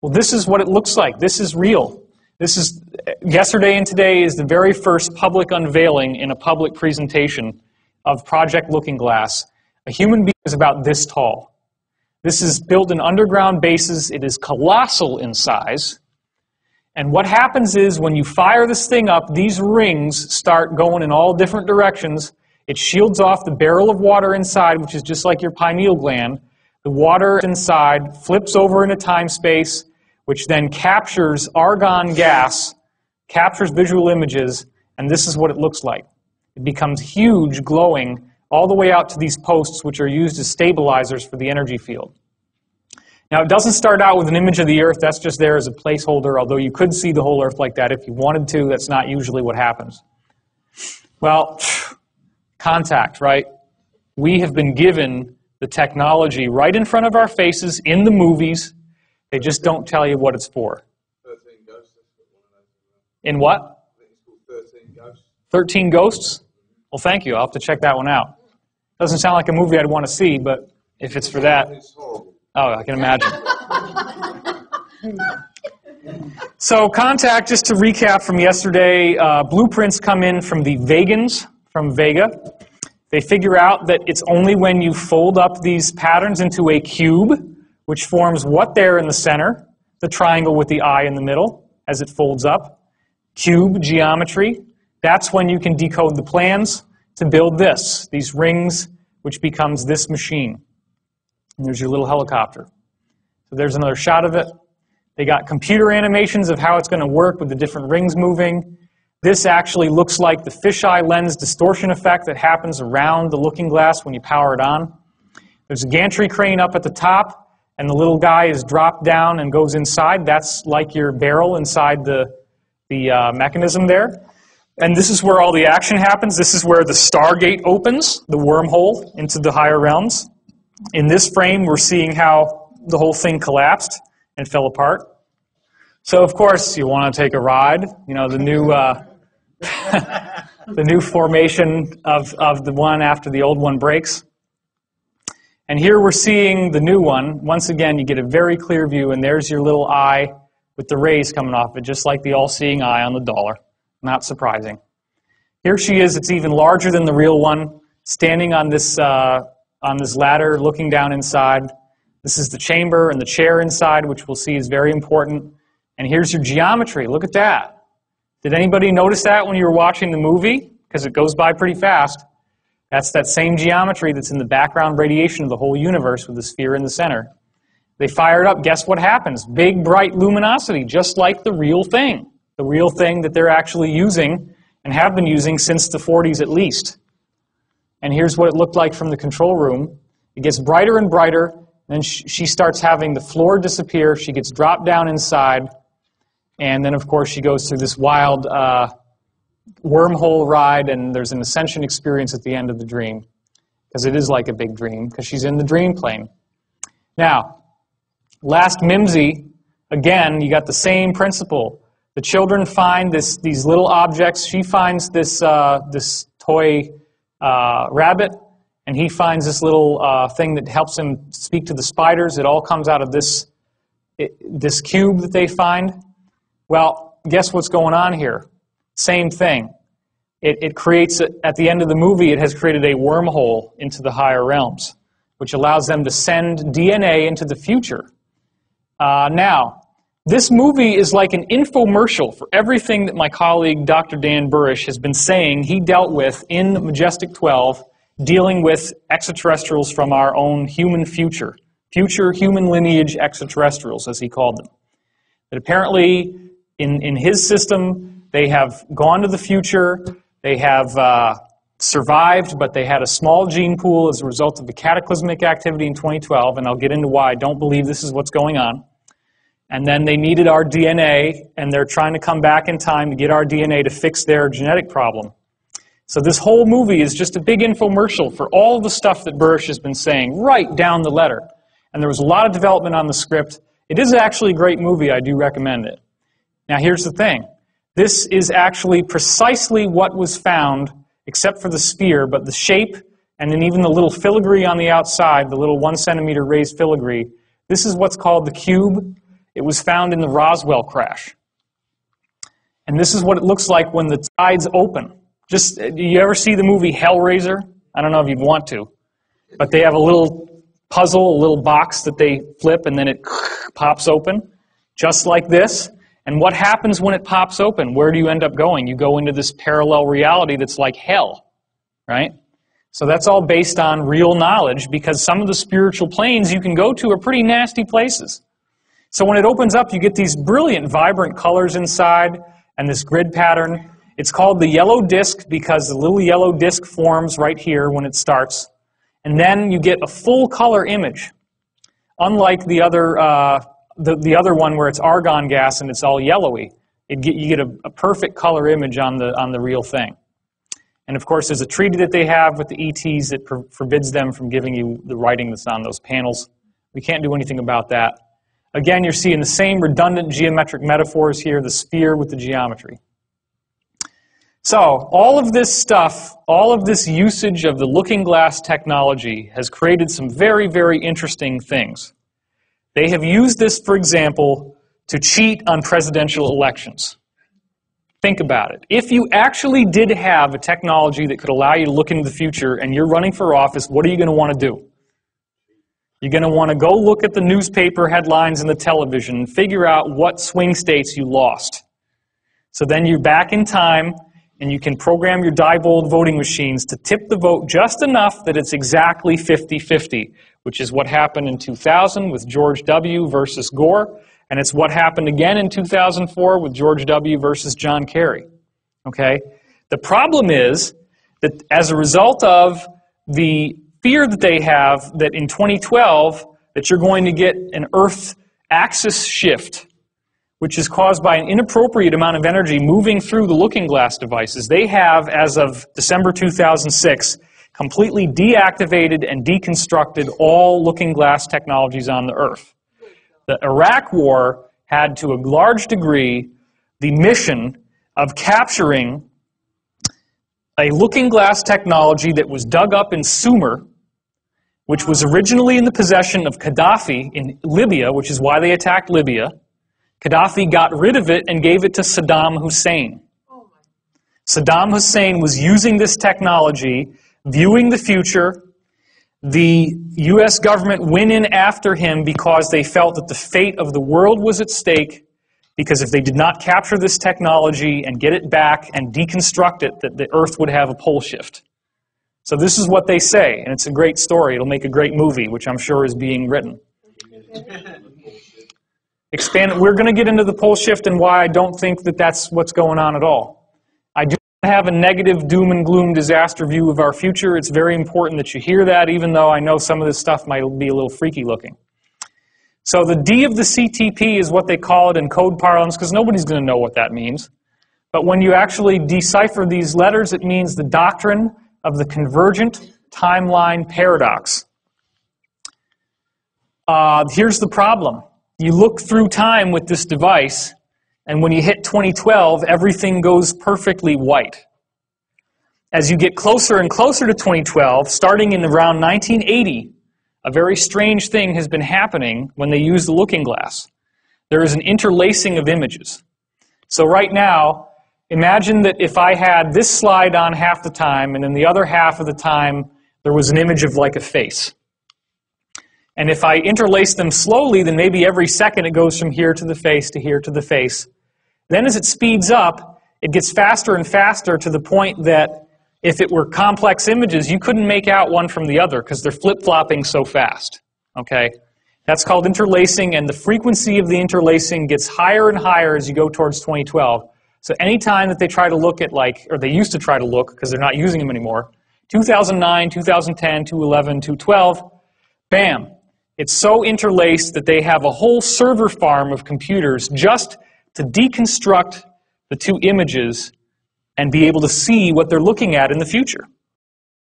Well, this is what it looks like. This is real. This is, yesterday and today is the very first public unveiling in a public presentation of Project Looking Glass. A human being is about this tall. This is built in underground bases. It is colossal in size. And what happens is when you fire this thing up, these rings start going in all different directions. It shields off the barrel of water inside, which is just like your pineal gland. The water inside flips over into time-space, which then captures argon gas, captures visual images, and this is what it looks like. It becomes huge, glowing, all the way out to these posts, which are used as stabilizers for the energy field. Now, it doesn't start out with an image of the Earth. That's just there as a placeholder, although you could see the whole Earth like that if you wanted to. That's not usually what happens. Well, contact, right? We have been given the technology right in front of our faces in the movies. They just don't tell you what it's for. 13 Ghosts. In what? I think it's called 13 Ghosts. 13 Ghosts? Well, thank you. I'll have to check that one out. Doesn't sound like a movie I'd want to see, but if it's for that... It's horrible. Oh, I can imagine. So, contact, just to recap from yesterday, blueprints come in from the Vegans, from Vega. They figure out that it's only when you fold up these patterns into a cube, which forms what there in the center, the triangle with the eye in the middle, as it folds up. Cube geometry. That's when you can decode the plans to build this, these rings, which becomes this machine. And there's your little helicopter. So there's another shot of it. They got computer animations of how it's going to work with the different rings moving. This actually looks like the fisheye lens distortion effect that happens around the looking glass when you power it on. There's a gantry crane up at the top, and the little guy is dropped down and goes inside. That's like your barrel inside the mechanism there. And this is where all the action happens. This is where the stargate opens, the wormhole into the higher realms. In this frame, we're seeing how the whole thing collapsed and fell apart. So, of course, you want to take a ride. You know, the new the new formation of the one after the old one breaks. And here we're seeing the new one. Once again, you get a very clear view, and there's your little eye with the rays coming off it, just like the all-seeing eye on the dollar. Not surprising. Here she is. It's even larger than the real one, standing on this ladder, looking down inside. This is the chamber and the chair inside, which we'll see is very important. And here's your geometry. Look at that. Did anybody notice that when you were watching the movie? Because it goes by pretty fast. That's that same geometry that's in the background radiation of the whole universe with the sphere in the center. They fire it up. Guess what happens? Big, bright luminosity, just like the real thing. The real thing that they're actually using and have been using since the 40s at least. And here's what it looked like from the control room. It gets brighter and brighter, and then she starts having the floor disappear. She gets dropped down inside, and then, of course, she goes through this wild wormhole ride, and there's an ascension experience at the end of the dream, because it is like a big dream, because she's in the dream plane. Now, last Mimsy, again, you got the same principle. The children find these little objects. She finds this toy rabbit, and he finds this little thing that helps him speak to the spiders. It all comes out of this cube that they find. Well, guess what's going on here? Same thing. It creates, at the end of the movie, it has created a wormhole into the higher realms, which allows them to send DNA into the future. Now, this movie is like an infomercial for everything that my colleague Dr. Dan Burish has been saying he dealt with in Majestic 12, dealing with extraterrestrials from our own human future human lineage extraterrestrials, as he called them. That apparently, in his system, they have gone to the future, they have survived, but they had a small gene pool as a result of the cataclysmic activity in 2012, and I'll get into why I don't believe this is what's going on. And then they needed our DNA, and they're trying to come back in time to get our DNA to fix their genetic problem. So this whole movie is just a big infomercial for all the stuff that Burish has been saying, right down the letter. And there was a lot of development on the script. It is actually a great movie. I do recommend it. Now here's the thing. This is actually precisely what was found, except for the sphere, but the shape, and then even the little filigree on the outside, the little 1 centimeter raised filigree. This is what's called the cube. It was found in the Roswell crash. And this is what it looks like when the tides open. Just, you ever see the movie Hellraiser? I don't know if you'd want to. But they have a little puzzle, a little box that they flip, and then it pops open, just like this. And what happens when it pops open? Where do you end up going? You go into this parallel reality that's like hell, right? So that's all based on real knowledge, because some of the spiritual planes you can go to are pretty nasty places. So when it opens up, you get these brilliant, vibrant colors inside, and this grid pattern. It's called the yellow disk because the little yellow disk forms right here when it starts. And then you get a full color image, unlike the other one where it's argon gas and it's all yellowy. You get a perfect color image on the real thing. And of course, there's a treaty that they have with the ETs that forbids them from giving you the writing that's on those panels. We can't do anything about that. Again, you're seeing the same redundant geometric metaphors here, the sphere with the geometry. So, all of this stuff, all of this usage of the looking glass technology has created some very, very interesting things. They have used this, for example, to cheat on presidential elections. Think about it. If you actually did have a technology that could allow you to look into the future and you're running for office, what are you going to want to do? You're going to want to go look at the newspaper headlines and the television and figure out what swing states you lost. So then you're back in time and you can program your Diebold voting machines to tip the vote just enough that it's exactly 50-50, which is what happened in 2000 with George W. versus Gore, and it's what happened again in 2004 with George W. versus John Kerry. Okay? The problem is that as a result of the fear that they have that in 2012 that you're going to get an Earth axis shift, which is caused by an inappropriate amount of energy moving through the looking glass devices. They have, as of December 2006, completely deactivated and deconstructed all looking glass technologies on the Earth. The Iraq War had, to a large degree, the mission of capturing a looking glass technology that was dug up in Sumer, which was originally in the possession of Gaddafi in Libya, which is why they attacked Libya. Gaddafi got rid of it and gave it to Saddam Hussein. Saddam Hussein was using this technology, viewing the future. The U.S. government went in after him because they felt that the fate of the world was at stake, because if they did not capture this technology and get it back and deconstruct it, that the Earth would have a pole shift. So this is what they say, and it's a great story. It'll make a great movie, which I'm sure is being written. We're going to get into the pole shift and why I don't think that that's what's going on at all. I do not have a negative doom and gloom disaster view of our future. It's very important that you hear that, even though I know some of this stuff might be a little freaky looking. So the D of the CTP is what they call it in code parlance, because nobody's going to know what that means. But when you actually decipher these letters, it means the doctrine of the convergent timeline paradox. Here's the problem. You look through time with this device, and when you hit 2012, everything goes perfectly white. As you get closer and closer to 2012, starting in around 1980, a very strange thing has been happening when they use the looking glass. There is an interlacing of images. So right now, imagine that if I had this slide on half the time, and then the other half of the time, there was an image of like a face. And if I interlace them slowly, then maybe every second it goes from here to the face to here to the face. Then as it speeds up, it gets faster and faster to the point that if it were complex images, you couldn't make out one from the other because they're flip-flopping so fast. Okay? That's called interlacing, and the frequency of the interlacing gets higher and higher as you go towards 2012. So anytime that they try to look at, or they used to try to look because they're not using them anymore, 2009, 2010, 2011, 2012, bam. It's so interlaced that they have a whole server farm of computers just to deconstruct the two images and be able to see what they're looking at in the future.